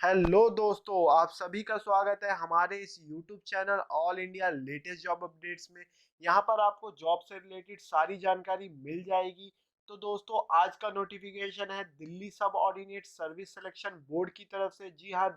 Hello दोस्तों, आप सभी का स्वागत है हमारे इस YouTube channel all India latest job updates में। यहाँ पर आपको जॉब से रिलेटेड सारी जानकारी मिल जाएगी। तो दोस्तों, आज का नोटिफिकेशन है दिल्ली सब ऑर्डिनेट सर्विस सिलेक्शन बोर्ड की तरफ से। जी हाँ,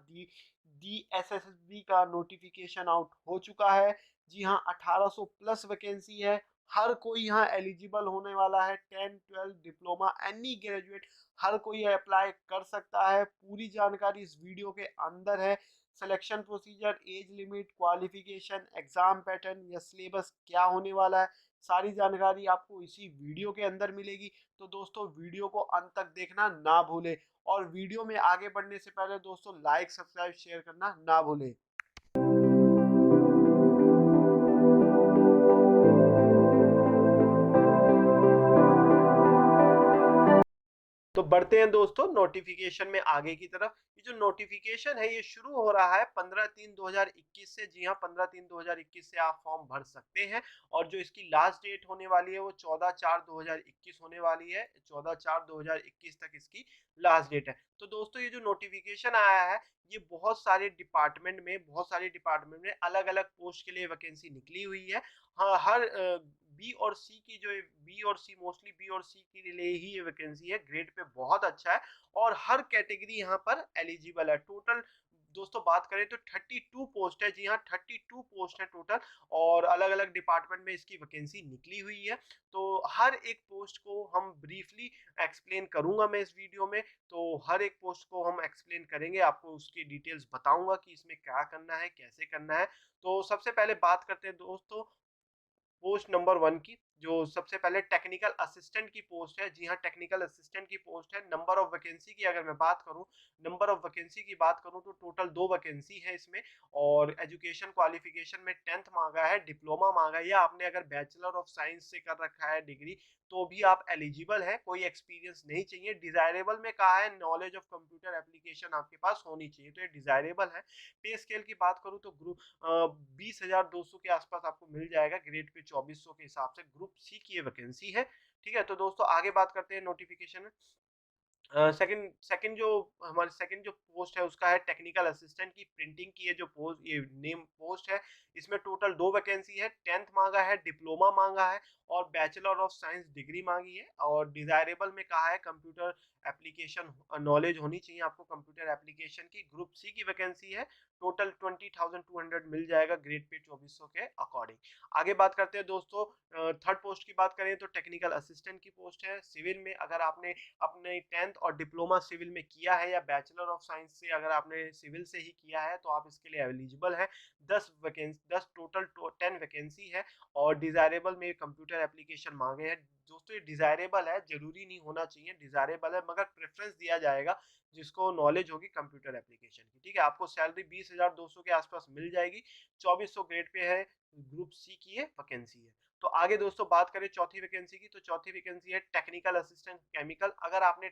DSSB का नोटिफिकेशन आउट हो चुका है। जी हाँ, 1800 प्लस वैकेंसी है। हर कोई यहाँ एलिजिबल होने वाला है। 10 12 डिप्लोमा एनी ग्रेजुएट हर कोई अप्लाई कर सकता है। पूरी जानकारी इस वीडियो के अंदर है। Selection procedure, age limit, qualification, exam pattern या सिलेबस क्या होने वाला है, सारी जानकारी आपको इसी वीडियो के अंदर मिलेगी। तो दोस्तों, वीडियो को अंत तक देखना ना भूले। और वीडियो में आगे बढ़ने से पहले दोस्तों, लाइक सब्सक्राइब शेयर करना ना भूले। तो बढ़ते हैं दोस्तों नोटिफिकेशन में आगे की तरफ। ये जो नोटिफिकेशन है ये शुरू हो रहा है 15/3/2021 से। जी हाँ, 15/3/2021 से आप फॉर्म भर सकते हैं। और जो इसकी लास्ट डेट होने वाली है वो 14/4/2021 होने वाली है। 14/4/2021 तक इसकी लास्ट डेट है। तो दोस्तों, ये जो नोटिफिकेशन आया है ये बहुत सारे डिपार्टमेंट में अलग अलग पोस्ट के लिए वैकेंसी निकली हुई है। हाँ, हर बी और सी की जो बी और सी मोस्टली बी और सी के लिए ही ये वैकेंसी है। ग्रेड पे बहुत अच्छा है और हर कैटेगरी यहाँ पर एलिजिबल है। टोटल दोस्तों बात करें तो 32 पोस्ट है। जी हाँ, 32 पोस्ट है टोटल। और अलग अलग डिपार्टमेंट में इसकी वैकेंसी निकली हुई है। तो हर एक पोस्ट को हम ब्रीफली एक्सप्लेन करूंगा मैं इस वीडियो में। तो हर एक पोस्ट को हम एक्सप्लेन करेंगे, आपको उसकी डिटेल्स बताऊंगा कि इसमें क्या करना है, कैसे करना है। तो सबसे पहले बात करते हैं दोस्तों पोस्ट नंबर 1 की। जो सबसे पहले टेक्निकल असिस्टेंट की पोस्ट है। जी हाँ, टेक्निकल असिस्टेंट की पोस्ट है। नंबर ऑफ वैकेंसी की अगर मैं बात करूं, नंबर ऑफ वैकेंसी की बात करूं तो टोटल 2 वैकेंसी है इसमें। और एजुकेशन क्वालिफिकेशन में 10th मांगा है, डिप्लोमा मांगा है, या आपने अगर बैचलर ऑफ साइंस से कर रखा है डिग्री तो भी आप एलिजिबल है। कोई एक्सपीरियंस नहीं चाहिए। डिजायरेबल में कहा है नॉलेज ऑफ कंप्यूटर एप्लीकेशन आपके पास होनी चाहिए, तो ये डिजायरेबल है। पे स्केल की बात करूं तो ग्रुप 20,200 के आसपास आपको मिल जाएगा। ग्रेड पे 2400 के हिसाब से ग्रुप सी की ये वैकेंसी है। ठीक है, तो दोस्तों आगे बात करते हैं नोटिफिकेशन में। सेकंड सेकंड जो हमारे सेकंड जो पोस्ट है उसका है टेक्निकल असिस्टेंट की प्रिंटिंग की। ये जो पोस्ट, ये नेम पोस्ट है, इसमें टोटल 2 वैकेंसी है। 10th मांगा है, डिप्लोमा मांगा है और बैचलर ऑफ साइंस डिग्री मांगी है। और डिजायरेबल में कहा है कंप्यूटर एप्लीकेशन नॉलेज होनी चाहिए आपको कंप्यूटर एप्लीकेशन की। ग्रुप सी की वैकेंसी है। टोटल 20,200 मिल जाएगा ग्रेड पे 2400 के अकॉर्डिंग। आगे बात करते हैं दोस्तों, थर्ड पोस्ट की बात करें तो टेक्निकल असिस्टेंट की पोस्ट है। सिविल में अगर आपने अपने 10th और डिप्लोमा सिविल में किया है या बैचलर ऑफ साइंस से अगर आपने सिविल से ही किया है तो आप इसके लिए एलिजिबल है। 10 टोटल 10 वैकेंसी है। और डिजायरेबल में कंप्यूटर एप्लीकेशन मांगे हैं। दोस्तों, ये डिजायरेबल है, जरूरी नहीं होना चाहिए, डिजायरेबल है, मगर प्रेफरेंस दिया जाएगा जिसको नॉलेज होगी कंप्यूटर एप्लीकेशन की। ठीक है, आपको सैलरी 20,200 के आसपास मिल जाएगी। 2400 ग्रेड पे है। ग्रुप सी की ये वैकेंसी है। तो आगे दोस्तों बात करें चौथी वैकेंसी की, तो चौथी वैकेंसी है टेक्निकल असिस्टेंट केमिकल। अगर आपने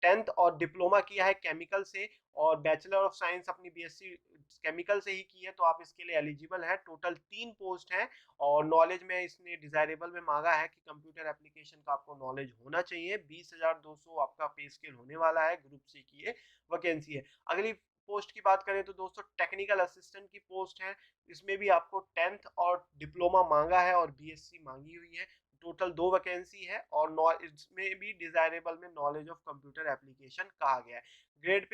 10th और डिप्लोमा किया है केमिकल से और बैचलर ऑफ साइंस अपनी बीएससी केमिकल से ही की है तो आप इसके लिए एलिजिबल है। टोटल 3 पोस्ट है। और नॉलेज में इसने डिजायरेबल में मांगा है कि कंप्यूटर एप्लीकेशन का आपको नॉलेज होना चाहिए। 20,200 आपका पे स्केल होने वाला है। ग्रुप सी की ये वैकेंसी है। अगली पोस्ट की बात करें तो दोस्तों टेक्निकल असिस्टेंट की पोस्ट है। इसमें भी आपको 10th और डिप्लोमा मांगा है और बीएससी मांगी हुई है। टोटल 2 वैकेंसी है। और इसमें भी डिजायरेबल में नॉलेज ऑफ कंप्यूटर एप्लीकेशन कहा गया है। ग्रेड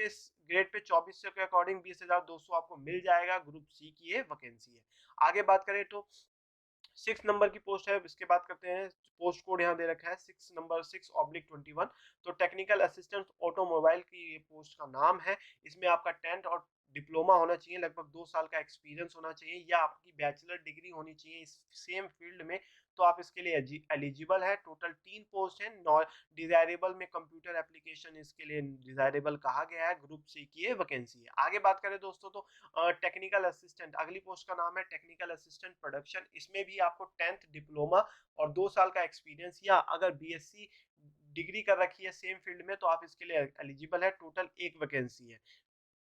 पे 2400 के अकॉर्डिंग 20,200 आपको मिल जाएगा। ग्रुप सी की ये वैकेंसी है। आगे बात करें तो 6 नंबर की पोस्ट है, इसके बात करते हैं। पोस्ट कोड यहाँ दे रखा है 6 नंबर 6/21। तो टेक्निकल असिस्टेंट ऑटोमोबाइल की ये पोस्ट का नाम है। इसमें आपका 10th और डिप्लोमा होना चाहिए, लगभग 2 साल का एक्सपीरियंस होना चाहिए, या आपकी बैचलर डिग्री होनी चाहिए इस सेम फील्ड में, तो आप इसके लिए एलिजिबल है। टोटल 3 पोस्ट है। डिजायरेबल में कंप्यूटर एप्लीकेशन इसके लिए डिजायरेबल कहा गया है। ग्रुप सी की ये वैकेंसी है। आगे बात करें दोस्तों तो टेक्निकल असिस्टेंट, अगली पोस्ट का नाम है टेक्निकल असिस्टेंट प्रोडक्शन। इसमें भी आपको 10th डिप्लोमा और 2 साल का एक्सपीरियंस, या अगर बीएससी डिग्री कर रखी है सेम फील्ड में तो आप इसके लिए एलिजिबल है। टोटल 1 वैकेंसी है।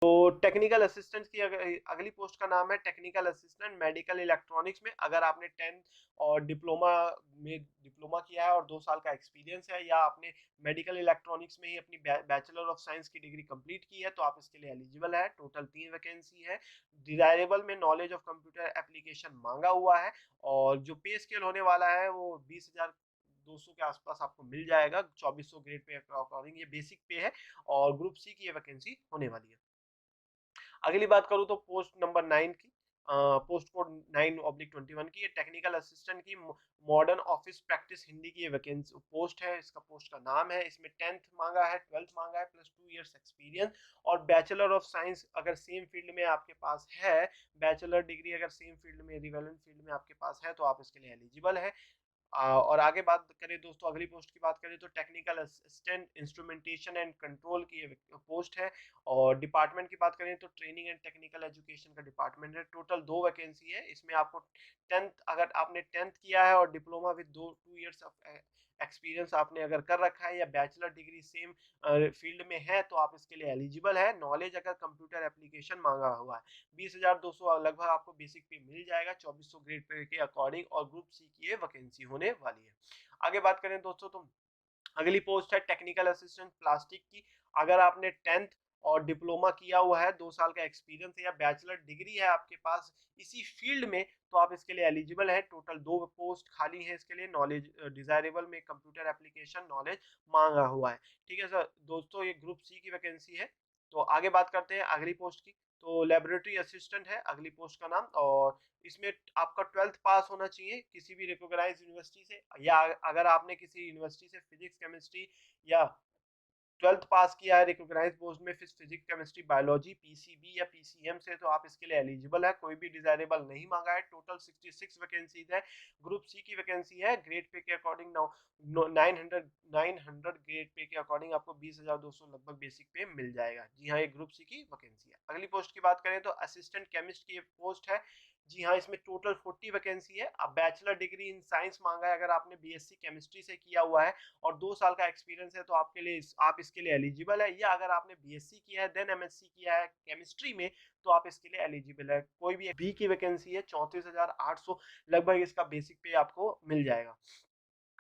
तो टेक्निकल असिस्टेंट की अगली पोस्ट का नाम है टेक्निकल असिस्टेंट मेडिकल इलेक्ट्रॉनिक्स में। अगर आपने 10th और डिप्लोमा किया है और 2 साल का एक्सपीरियंस है, या आपने मेडिकल इलेक्ट्रॉनिक्स में ही अपनी बैचलर ऑफ साइंस की डिग्री कंप्लीट की है, तो आप इसके लिए एलिजिबल है। टोटल 3 वैकेंसी है। डिजायरेबल में नॉलेज ऑफ कंप्यूटर एप्लीकेशन मांगा हुआ है, और जो पे स्केल होने वाला है वो 20,200 के आसपास आपको मिल जाएगा। 2400 ग्रेड पे अकॉर्डिंग ये बेसिक पे है, और ग्रुप सी की ये वैकेंसी होने वाली है। अगली बात करूँ तो पोस्ट नंबर 9 की, पोस्ट कोड 9/21 की, ये टेक्निकल असिस्टेंट की मॉडर्न ऑफिस प्रैक्टिस हिंदी की ये वैकेंसी पोस्ट है। इसका पोस्ट का नाम है, इसमें 10th मांगा है, 12th मांगा है, प्लस 2 इयर्स एक्सपीरियंस, और बैचलर ऑफ साइंस अगर सेम फील्ड में आपके पास है, बैचलर डिग्री अगर सेम फील्ड में, रिवेलेंट फील्ड में आपके पास है, तो आप इसके लिए एलिजिबल है। और आगे बात करें दोस्तों, अगली पोस्ट की बात करें तो technical assistant instrumentation and control की पोस्ट है। और डिपार्टमेंट की बात करें तो ट्रेनिंग एंड टेक्निकल एजुकेशन का डिपार्टमेंट है। टोटल 2 वैकेंसी है। इसमें आपको 10th, अगर आपने 10th किया है और diploma with 2 years of experience आपने अगर कर रखा है, या बैचलर डिग्री सेम फील्ड में है, तो आप इसके लिए एलिजिबल है। नॉलेज अगर कंप्यूटर एप्लीकेशन मांगा हुआ है, 20,200 लगभग आपको बेसिक पे मिल जाएगा 2400 ग्रेड पे के अकॉर्डिंग, और ग्रुप सी की ये वैकेंसी होने वाली है। आगे बात करें दोस्तों तो अगली पोस्ट है टेक्निकल असिस्टेंट प्लास्टिक की। अगर आपने 10th और डिप्लोमा किया हुआ है, 2 साल का एक्सपीरियंस है, या बैचलर डिग्री है आपके पास इसी फील्ड में, तो आप इसके लिए एलिजिबल है। टोटल 2 पोस्ट खाली है इसके लिए। नॉलेज डिजायरेबल में कंप्यूटर एप्लीकेशन नॉलेज मांगा हुआ है। ठीक है सर दोस्तों, ये ग्रुप सी की वैकेंसी है। तो आगे बात करते हैं अगली पोस्ट की। तो लेबोरेटरी असिस्टेंट है अगली पोस्ट का नाम, और इसमें आपका 12th पास होना चाहिए किसी भी रिकॉग्नाइज्ड यूनिवर्सिटी से, या अगर आपने किसी यूनिवर्सिटी से फिजिक्स केमिस्ट्री या 12th पास किया है रिकॉग्नाइज्ड पोस्ट में, फिजिक्स केमिस्ट्री बायोलॉजी पीसीबी या पीसीएम से, तो आप इसके लिए एलिजिबल है। कोई भी डिजायरेबल नहीं मांगा है। टोटल 66 वैकेंसीज है। ग्रुप सी की वैकेंसी है। ग्रेड पे के अकॉर्डिंग 900 ग्रेड पे के अकॉर्डिंग आपको 20,200 लगभग बेसिक पे मिल जाएगा। जी हाँ, ये ग्रुप सी की वैकेंसी है। अगली पोस्ट की बात करें तो असिस्टेंट केमिस्ट की पोस्ट है। जी हाँ, इसमें टोटल 40 वैकेंसी है। अब बैचलर डिग्री इन साइंस मांगा है, अगर आपने बीएससी केमिस्ट्री से किया हुआ है और 2 साल का एक्सपीरियंस है, तो आपके लिए आप इसके लिए एलिजिबल है। या अगर आपने बीएससी किया है देन एमएससी किया है केमिस्ट्री में, तो आप इसके लिए एलिजिबल है। कोई भी बी की वैकेंसी है। 34,800 लगभग इसका बेसिक पे आपको मिल जाएगा।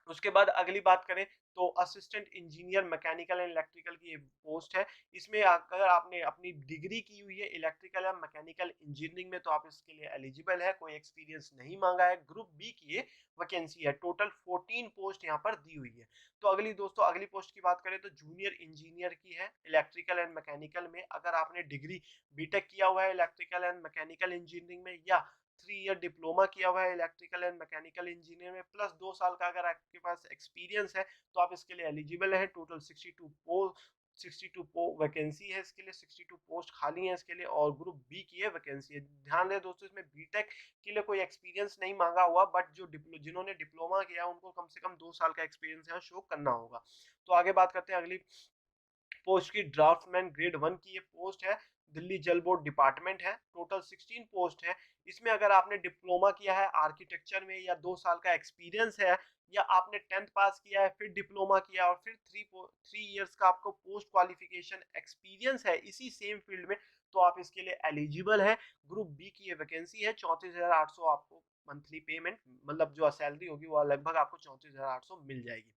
उसके बाद अगली बात करें तो assistant engineer mechanical and electrical की पोस्ट है। इसमें अगर आपने अपनी डिग्री की हुई है इलेक्ट्रिकल या मैकेनिकल इंजीनियरिंग में, तो आप इसके लिए एलिजिबल है। कोई एक्सपीरियंस नहीं मांगा है। ग्रुप बी की ये वैकेंसी है। टोटल 14 पोस्ट यहाँ पर दी हुई है। तो अगली दोस्तों अगली पोस्ट की बात करें तो जूनियर इंजीनियर की है इलेक्ट्रिकल एंड मैकेनिकल में। अगर आपने डिग्री बीटेक किया हुआ है इलेक्ट्रिकल एंड मैकेनिकल इंजीनियरिंग में, या 3 ईयर डिप्लोमा किया हुआ है इलेक्ट्रिकल एंड मैकेनिकल इंजीनियर में, प्लस 2 साल का अगर आपके पास एक्सपीरियंस है, तो आप इसके लिए एलिजिबल है। टोटल 62 वैकेंसी है इसके लिए, 62 पोस्ट खाली है इसके लिए, और ग्रुप बी की है वैकेंसी है। ध्यान दें दोस्तों, इसमें बीटेक के लिए कोई एक्सपीरियंस नहीं मांगा हुआ, बट जो जिन्होंने डिप्लोमा किया उनको कम से कम 2 साल का एक्सपीरियंस यहाँ शो करना होगा। तो आगे बात करते हैं अगली पोस्ट की। ड्राफ्टमैन ग्रेड 1 की ये पोस्ट है। दिल्ली जल बोर्ड डिपार्टमेंट है। टोटल 16 पोस्ट है। इसमें अगर आपने डिप्लोमा किया है आर्किटेक्चर में, या 2 साल का एक्सपीरियंस है, या आपने 10th पास किया है फिर डिप्लोमा किया और फिर 3 इयर्स का आपको पोस्ट क्वालिफिकेशन एक्सपीरियंस है इसी सेम फील्ड में, तो आप इसके लिए एलिजिबल है। ग्रुप बी की ये वैकेंसी है। 34,800 आपको मंथली पेमेंट, मतलब जो सैलरी होगी वो लगभग आपको 34,800 मिल जाएगी।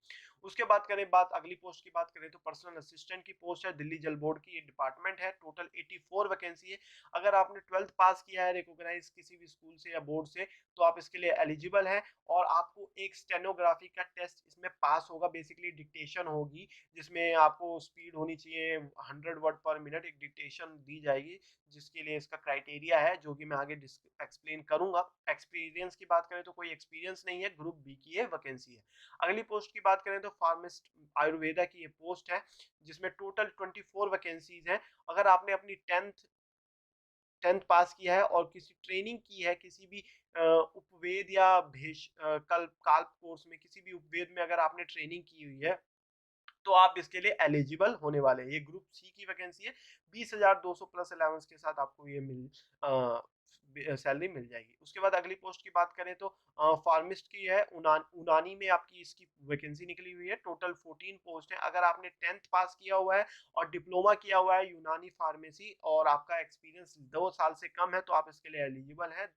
उसके बाद करें बात अगली पोस्ट की बात करें तो पर्सनल असिस्टेंट की पोस्ट है। दिल्ली जल बोर्ड की ये डिपार्टमेंट है। टोटल 84 वैकेंसी है। अगर आपने 12th पास किया है रिकॉग्नाइज किसी भी स्कूल से या बोर्ड से, तो आप इसके लिए एलिजिबल है। और आपको एक स्टेनोग्राफी का टेस्ट इसमें पास होगा। बेसिकली डिक्टेशन होगी, जिसमें आपको स्पीड होनी चाहिए 100 वर्ड पर मिनट। एक डिक्टेशन दी जाएगी, जिसके लिए इसका क्राइटेरिया है, जो कि मैं आगे एक्सप्लेन करूंगा। एक्सपीरियंस की बात करें तो कोई एक्सपीरियंस नहीं है। ग्रुप बी की ये वैकेंसी है। अगली पोस्ट की बात करें तो फार्मासिस्ट आयुर्वेदा की ये पोस्ट है, जिसमें टोटल 24 वैकेंसीज है। अगर आपने अपनी 10th पास किया है और किसी ट्रेनिंग की है किसी भी उपवेद या भेष काल्प कोर्स में, किसी भी उपवेद में अगर आपने ट्रेनिंग की हुई है, तो आप इसके लिए एलिजिबल होने वाले हैं। ये ग्रुप सी की वैकेंसी है। 20,200 प्लस अलाउंस के साथ आपको ये सैलरी मिल जाएगी। उसके बाद अगली पोस्ट की बात करें तो फार्मिस्ट की है, उनानी में आपकी इसकी वैकेंसी निकली हुई है। टोटल 14 पोस्ट है। अगर आपने 10th पास किया हुआ है और डिप्लोमा किया हुआ है यूनानी फार्मेसी और आपका एक्सपीरियंस 2 साल से कम है तो आप इसके लिए एलिजिबल है।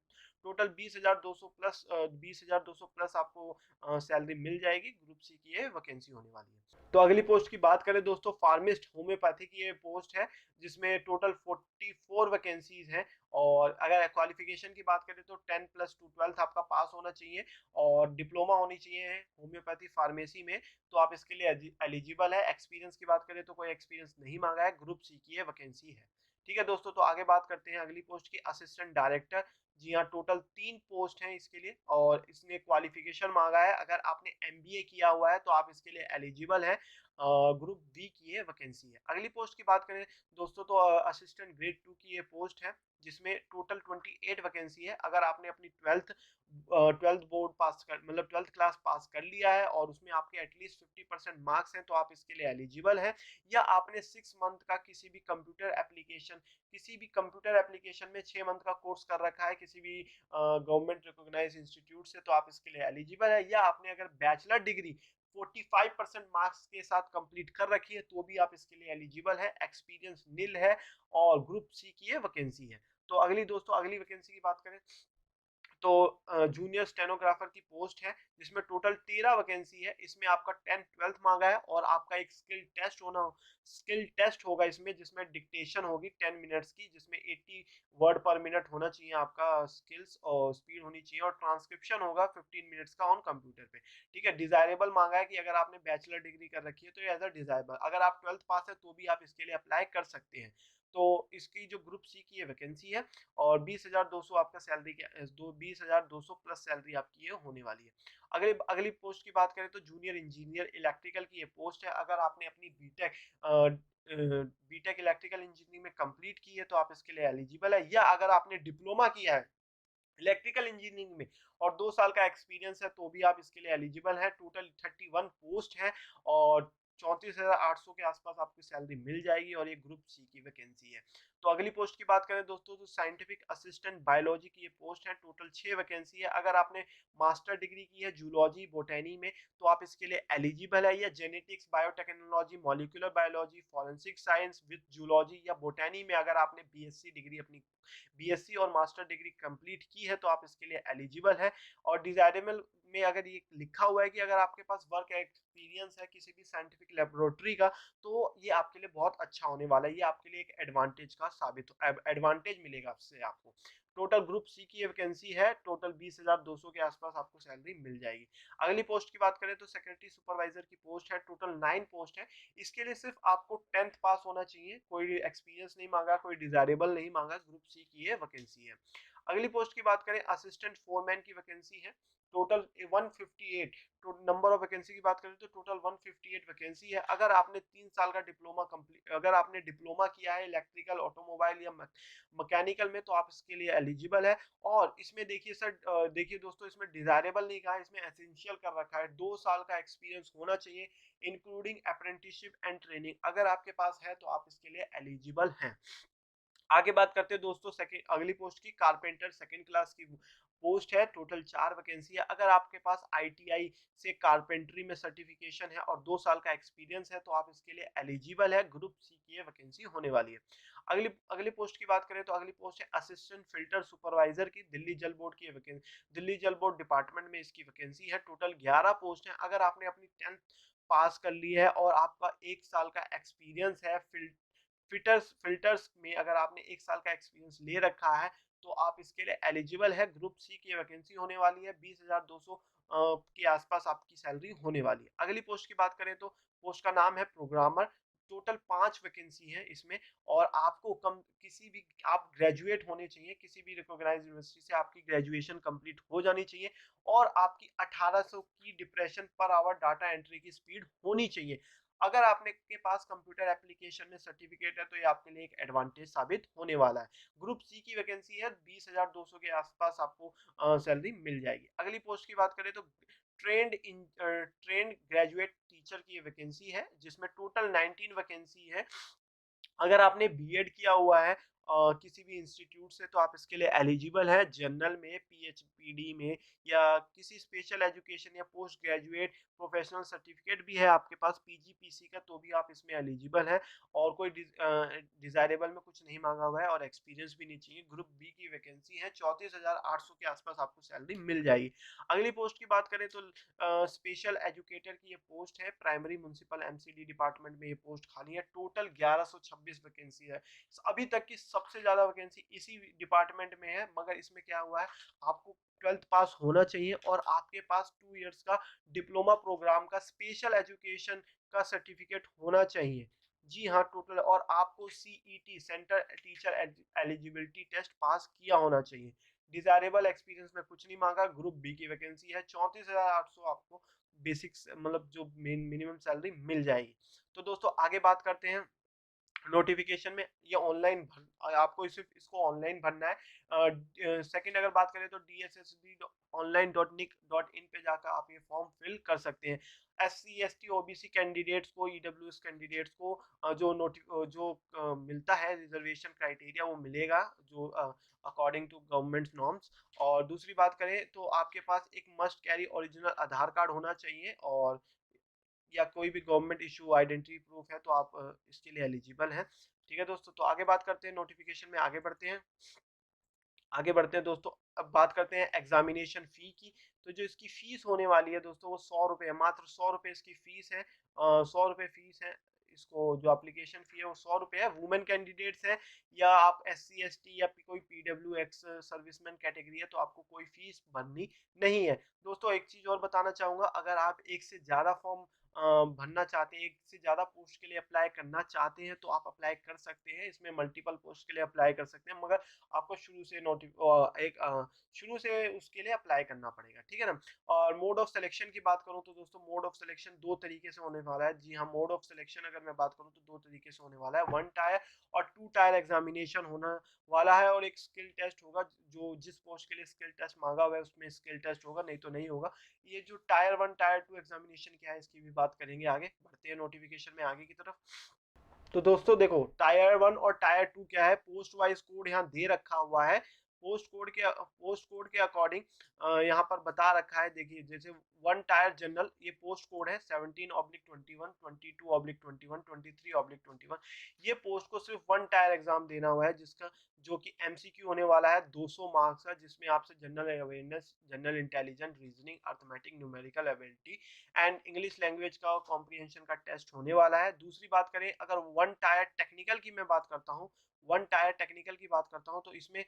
टोटल 20,200 प्लस 20,200 प्लस आपको सैलरी मिल जाएगी। ग्रुप सी की ये वैकेंसी होने वाली है। तो अगली पोस्ट की बात करें दोस्तों, फार्मिस्ट होम्योपैथी की ये पोस्ट है जिसमें टोटल 44 वैकेंसीज हैं। और अगर क्वालिफिकेशन की बात करें तो 10+2 12th आपका पास होना चाहिए और डिप्लोमा होनी चाहिए होम्योपैथी फार्मेसी में, तो आप इसके लिए एलिजिबल है। एक्सपीरियंस की बात करें तो कोई एक्सपीरियंस नहीं मांगा है। ग्रुप सी की ये वैकेंसी है। ठीक है दोस्तों, तो आगे बात करते हैं अगली पोस्ट की, असिस्टेंट डायरेक्टर। जी हाँ, टोटल 3 पोस्ट हैं इसके लिए और इसमें क्वालिफिकेशन मांगा है। अगर आपने एमबीए किया हुआ है तो आप इसके लिए एलिजिबल है। ग्रुप डी की ये वैकेंसी है। अगली पोस्ट की बात करें दोस्तों तो असिस्टेंट ग्रेड 2 की ये पोस्ट है जिसमें टोटल 28 वैकेंसी है। अगर आपने अपनी ट्वेल्थ बोर्ड पास कर मतलब 12th क्लास पास कर लिया है और उसमें आपके एटलीस्ट 50% मार्क्स हैं तो आप इसके लिए एलिजिबल है। या आपने 6 मंथ का किसी भी कंप्यूटर एप्लीकेशन में 6 मंथ का कोर्स कर रखा है किसी भी गवर्नमेंट रिकॉग्नाइज इंस्टीट्यूट से तो आप इसके लिए एलिजिबल है। या आपने अगर बैचलर डिग्री 45% मार्क्स के साथ कंप्लीट कर रखी है तो भी आप इसके लिए एलिजिबल है। एक्सपीरियंस नील है और ग्रुप सी की ये वैकेंसी है। तो अगली वैकेंसी की बात करें तो जूनियर स्टेनोग्राफर की पोस्ट है जिसमें टोटल 13 वैकेंसी है। इसमें आपका 10th 12th मांगा है और आपका एक स्किल टेस्ट होगा इसमें, जिसमें डिक्टेशन होगी 10 मिनट्स की, जिसमें 80 वर्ड पर मिनट होना चाहिए आपका स्किल्स और स्पीड होनी चाहिए, और ट्रांसक्रिप्शन होगा 15 मिनट्स का ऑन कंप्यूटर पे। ठीक है, डिजायरेबल मांगा है कि अगर आपने बैचलर डिग्री कर रखी है तो एज अ डिजायरेबल, अगर आप 12th पास है तो भी आप इसके लिए अप्लाई कर सकते हैं। तो इसकी जो ग्रुप सी की ये वैकेंसी है और 20,200 आपका सैलरी के 20,200 प्लस सैलरी आपकी ये होने वाली है। अगली पोस्ट की बात करें तो जूनियर इंजीनियर इलेक्ट्रिकल की ये पोस्ट है। अगर आपने अपनी बीटेक इलेक्ट्रिकल इंजीनियरिंग में कंप्लीट की है तो आप इसके लिए एलिजिबल है। या अगर आपने डिप्लोमा किया है इलेक्ट्रिकल इंजीनियरिंग में और 2 साल का एक्सपीरियंस है तो भी आप इसके लिए एलिजिबल है। टोटल 31 पोस्ट है और 34,800 के आसपास आपकी सैलरी मिल जाएगी और ये ग्रुप सी की वैकेंसी है। तो अगली पोस्ट की बात करें दोस्तों तो साइंटिफिक असिस्टेंट बायोलॉजी की ये पोस्ट है। टोटल 6 वैकेंसी है। अगर आपने मास्टर डिग्री की है जूलॉजी बोटेनी में तो आप इसके लिए एलिजिबल है। या genetics biotechnology molecular biology forensic science with zoology या बोटेनी में अगर आपने बीएससी डिग्री अपनी बीएससी और मास्टर डिग्री कंप्लीट की है तो आप इसके लिए एलिजिबल है। और डिजायरेबल में अगर ये लिखा हुआ है कि अगर आपके पास वर्क एक्सपीरियंस है किसी भी साइंटिफिक लेबोरेटरी का तो ये आपके लिए बहुत अच्छा होने वाला है। ये आपके लिए एक एडवांटेज मिलेगा आपसे आपको। टोटल ग्रुप सी की वैकेंसी है। टोटल 20,200 के आसपास आपको सैलरी मिल जाएगी। अगली पोस्ट की बात करें तो सेक्रेटरी सुपरवाइजर की पोस्ट है। टोटल 9 पोस्ट है। इसके लिए सिर्फ आपको 10th पास होना चाहिए, कोई एक्सपीरियंस नहीं मांगा, कोई डिजायरेबल नहीं मांगा। ग्रुप सी की ये वैकेंसी है। अगली पोस्ट की बात करें असिस्टेंट फोरमैन की वैकेंसी है। टोटल 158 तो नंबर ऑफ वैकेंसी की बात करें तो टोटल 158 वैकेंसी है। अगर आपने 3 साल का डिप्लोमा कंप्लीट अगर आपने डिप्लोमा किया है इलेक्ट्रिकल ऑटोमोबाइल या मैकेनिकल में तो आप इसके लिए एलिजिबल है। और इसमें देखिए सर, देखिए दोस्तों, इसमें डिजायरेबल नहीं कहा, इसमें एसेंशियल कर रखा है। 2 साल का एक्सपीरियंस होना चाहिए इंक्लूडिंग अप्रेंटिसशिप एंड ट्रेनिंग। अगर आपके पास है तो आप इसके लिए एलिजिबल हैं। आगे बात करते हैं दोस्तों अगली पोस्ट की, कारपेंटर सेकंड क्लास की पोस्ट है। टोटल 4 वैकेंसी है। अगर आपके पास आईटीआई से कारपेंटरी में सर्टिफिकेशन है और 2 साल का एक्सपीरियंस है तो आप इसके लिए एलिजिबल है। ग्रुप सी की ये वैकेंसी होने वाली है। अगली पोस्ट की बात करें तो अगली पोस्ट है असिस्टेंट फिल्टर सुपरवाइजर की, दिल्ली जल बोर्ड की वैकेंसी, दिल्ली जल बोर्ड डिपार्टमेंट में इसकी वैकेंसी है। टोटल 11 पोस्ट है। अगर आपने अपनी 10th पास कर ली है और आपका 1 साल का एक्सपीरियंस है फिल्टर्स में, अगर आपने 1 साल का एक्सपीरियंस ले रखा है तो आप इसके लिए एलिजिबल है। ग्रुप सी की वैकेंसी होने वाली है। 20,200 के आसपास आपकी सैलरी होने वाली है। अगली पोस्ट की बात करें तो पोस्ट का नाम है प्रोग्रामर। टोटल 5 वैकेंसी है इसमें और आपको कम किसी भी आप ग्रेजुएट होने चाहिए, किसी भी रिकॉग्नाइज्ड यूनिवर्सिटी से आपकी ग्रेजुएशन कंप्लीट हो जानी चाहिए और आपकी 1800 की depression per hour data entry की स्पीड होनी चाहिए। अगर आपने के पास कंप्यूटर एप्लीकेशन में सर्टिफिकेट है तो ये आपके लिए एक एडवांटेज साबित होने वाला है। ग्रुप सी की वैकेंसी है। 20,200 के आसपास आपको सैलरी मिल जाएगी। अगली पोस्ट की बात करें तो ट्रेंड ग्रेजुएट टीचर की वैकेंसी है जिसमें टोटल 19 वैकेंसी है। अगर आपने बीएड किया हुआ है किसी भी इंस्टीट्यूट से, तो आप इसके लिए एलिजिबल है। जनरल में, पीएचपीडी में, या किसी स्पेशल एजुकेशन या पोस्ट ग्रेजुएट प्रोफेशनल सर्टिफिकेट भी है आपके पास पीजीपीसी का, तो भी आप इसमें एलिजिबल है। और कोई डिजायरेबल में कुछ नहीं मांगा हुआ है, और एक्सपीरियंस भी नहीं चाहिए। ग्रुप बी की वैकेंसी है, 34,800 के आसपास आपको सैलरी मिल जाएगी। अगली पोस्ट की बात करें तो स्पेशल एजुकेटर की ये पोस्ट है। प्राइमरी म्युनिसिपल एमसीडी डिपार्टमेंट में ये पोस्ट खाली है। टोटल 1126 वैकेंसी है। अभी तक की सबसे ज्यादा वैकेंसी इसी डिपार्टमेंट में है। मगर इसमें क्या हुआ है, आपको 12th पास होना चाहिए और आपके पास 2 इयर्स का डिप्लोमा प्रोग्राम का स्पेशल एजुकेशन का सर्टिफिकेट होना चाहिए। जी हाँ, टोटल। और आपको CET, centre teacher eligibility test pass किया होना चाहिए। डिजायरेबल एक्सपीरियंस में कुछ नहीं मांगा। ग्रुप बी की वैकेंसी है। 34,800 आपको बेसिक मतलब जो मिनिमम सैलरी मिल जाएगी। तो दोस्तों आगे बात करते हैं। नोटिफिकेशन में ये ऑनलाइन आपको सिर्फ इसको ऑनलाइन भरना है। सेकंड अगर बात करें तो dssb.online.nic.in पे जाकर आप ये फॉर्म फिल कर सकते हैं। एससी एसटी ओबीसी कैंडिडेट्स को, ईडब्ल्यूएस कैंडिडेट्स को मिलता है रिजर्वेशन क्राइटेरिया, वो मिलेगा जो अकॉर्डिंग टू गवर्नमेंट नॉर्म्स। और दूसरी बात करें तो आपके पास एक मस्ट कैरी ओरिजिनल आधार कार्ड होना चाहिए, और या कोई भी गवर्नमेंट इशू आइडेंटिटी प्रूफ है, तो आप इसके लिए एलिजिबल हैं। ठीक है दोस्तों, तो आगे बात करते हैं। नोटिफिकेशन में आगे बढ़ते हैं दोस्तों। अब बात करते हैं एग्जामिनेशन फी की। तो जो इसकी फीस होने वाली है दोस्तों, वो 100 रुपये है, मात्र 100 रुपये इसकी फीस है। 100 रुपये फीस है। इसको जो एप्लीकेशन फी है वो 100 रुपये है। वुमेन कैंडिडेट्स है, या आप SC ST या कोई PWX सर्विसमैन कैटेगरी है, तो आपको कोई फीस भरनी नहीं है। दोस्तों एक चीज और बताना चाहूंगा, अगर आप एक से ज्यादा फॉर्म भरना चाहते हैं, एक से ज्यादा पोस्ट के लिए अप्लाई करना चाहते हैं, तो आप अप्लाई कर सकते हैं। इसमें मल्टीपल पोस्ट के लिए अप्लाई कर सकते हैं, मगर आपको शुरू से उसके लिए अप्लाई करना पड़ेगा। ठीक है ना। और मोड ऑफ सिलेक्शन की बात करूं तो दोस्तों, मोड ऑफ सिलेक्शन दो तरीके से होने वाला है। जी हाँ, मोड ऑफ सिलेक्शन अगर मैं बात करूं तो दो तरीके से होने वाला है। 1 टायर और 2 टायर एग्जामिनेशन होना वाला है, और एक स्किल टेस्ट होगा। जो जिस पोस्ट के लिए स्किल टेस्ट मांगा हुआ है उसमें स्किल टेस्ट होगा, नहीं तो नहीं होगा। ये जो टायर 1 टायर 2 एग्जामिनेशन क्या है, इसकी भी बात करेंगे। आगे बढ़ते हैं नोटिफिकेशन में आगे की तरफ। तो दोस्तों देखो, टायर 1 और टायर 2 क्या है, पोस्ट वाइज कोड यहाँ दे रखा हुआ है। पोस्ट कोड के अकॉर्डिंग यहाँ पर बता रखा है। देखिए, जैसे 1 टायर जनरल, ये पोस्ट कोड है 17/21, 22/21, 23/21। ये पोस्ट को सिर्फ 1 टायर एग्जाम देना हुआ है, जिसका जो कि MCQ होने वाला है 200 मार्क्स का, जिसमें आपसे general awareness, general intelligence, reasoning, arithmetic, numerical ability and English language का कॉम्प्रिहेंशन का टेस्ट होने वाला है। दूसरी बात करें, अगर 1 टायर टेक्निकल की मैं बात करता हूँ, 1 टायर टेक्निकल की बात करता हूँ, तो इसमें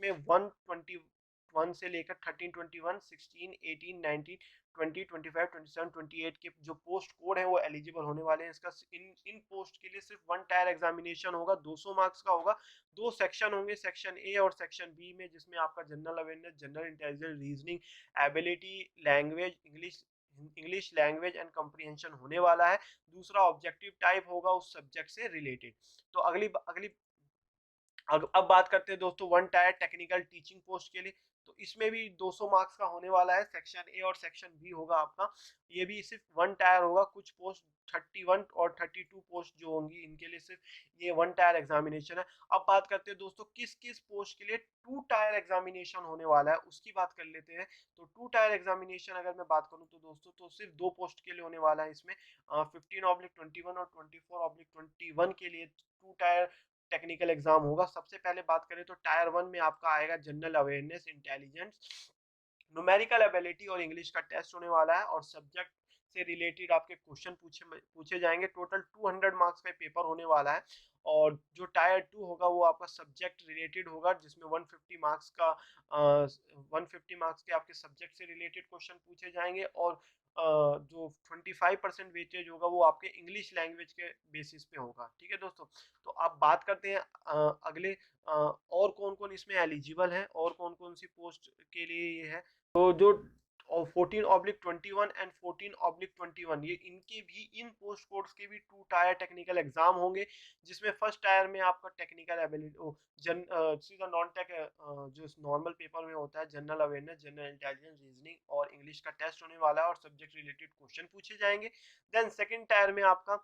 121 से लेकर 13, 21, 16, 18, 19, 20, 25, 27, 28 के जो पोस्ट कोड है वो एलिजिबल होने वाले हैं। इसका इन पोस्ट के लिए सिर्फ 1 टायर एग्जामिनेशन होगा, 200 मार्क्स का होगा। 2 सेक्शन होंगे, सेक्शन ए और सेक्शन बी में, जिसमें आपका general awareness, general intelligence, reasoning ability, language, English language and comprehension होने वाला है। दूसरा ऑब्जेक्टिव टाइप होगा उस सब्जेक्ट से रिलेटेड। तो अगली अगली अब बात करते हैं दोस्तों 1 टायर टेक्निकल टीचिंग पोस्ट के लिए। तो इसमें भी 200 मार्क्स का होने वाला है। सेक्शन ए और सेक्शन बी होगा आपका। ये भी सिर्फ 1 टायर होगा। कुछ पोस्ट 31 और 32 पोस्ट जो होंगी, इनके लिए सिर्फ ये 1 टायर एग्जामिनेशन है। अब बात करते हैं दोस्तों किस किस पोस्ट के लिए 2 टायर एग्जामिनेशन होने वाला है, उसकी बात कर लेते हैं। तो 2 टायर एग्जामिनेशन अगर मैं बात करूं तो दोस्तों, तो सिर्फ दो पोस्ट के लिए होने वाला है। इसमें 15/21 और 24/21 के लिए 2 टायर टेक्निकल एग्जाम होगा। सबसे पहले बात करें तो टायर 1 में आपका आएगा general awareness, intelligence, numerical ability और इंग्लिश का टेस्ट होने वाला है, और सब्जेक्ट से रिलेटेड आपके क्वेश्चन पूछे जाएंगे। टोटल 200 मार्क्स का पेपर होने वाला है। और जो टायर 2 होगा वो आपका सब्जेक्ट रिलेटेड होगा, जिसमें 150 मार्क्स का 150 मार्क्स के आपके सब्जेक्ट से रिलेटेड क्वेश्चन पूछे जाएंगे। और जो 25% वेटेज होगा वो आपके इंग्लिश लैंग्वेज के बेसिस पे होगा। ठीक है दोस्तों, तो आप बात करते हैं अगले और कौन कौन इसमें एलिजिबल है, और कौन कौन सी पोस्ट के लिए ये है। तो जो 14/21 एंड 14/21, ये इनके भी, इन पोस्ट कोड्स के भी 2 टायर टेक्निकल एग्जाम होंगे। जिसमें फर्स्ट टायर में आपका टेक्निकल एबिलिटी, सीधा नॉन टेक, जो नॉर्मल पेपर में होता है, general awareness, general intelligence, reasoning और इंग्लिश का टेस्ट होने वाला है, और सब्जेक्ट रिलेटेड क्वेश्चन पूछे जाएंगे। देन सेकंड टायर में आपका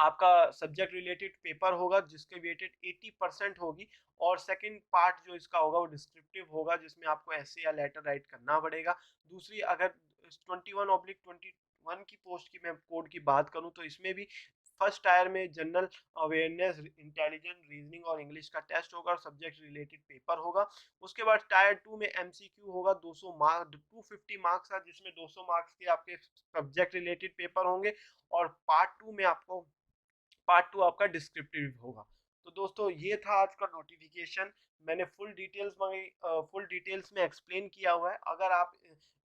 आपका सब्जेक्ट रिलेटेड पेपर होगा जिसके वेटेड 80% होगी, और सेकंड पार्ट जो इसका होगा वो डिस्क्रिप्टिव होगा जिसमें आपको ऐसे या लेटर राइट करना पड़ेगा। दूसरी अगर 21/21 की पोस्ट की मैं कोड की बात करूं तो इसमें भी फर्स्ट टायर में जनरल अवेयरनेस, इंटेलिजेंस, रीजनिंग और इंग्लिश का टेस्ट होगा और सब्जेक्ट रिलेटेड पेपर होगा। उसके बाद टायर 2 में एमसीक्यू होगा, 200 मार्क्स, 250 मार्क्स का, जिसमें 200 मार्क्स के आपके सब्जेक्ट रिलेटेड पेपर होंगे, और पार्ट 2 आपका डिस्क्रिप्टिव होगा। तो दोस्तों ये था आज का नोटिफिकेशन। मैंने फुल डिटेल्स में एक्सप्लेन किया हुआ है। अगर आप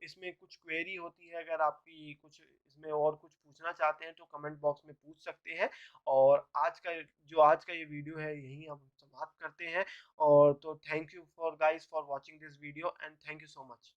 इसमें कुछ क्वेरी होती है, अगर आपकी कुछ इसमें और कुछ पूछना चाहते हैं तो कमेंट बॉक्स में पूछ सकते हैं। और आज का ये वीडियो है यही हम समाप्त करते हैं। और तो thank you for guys for watching this video and thank you so much.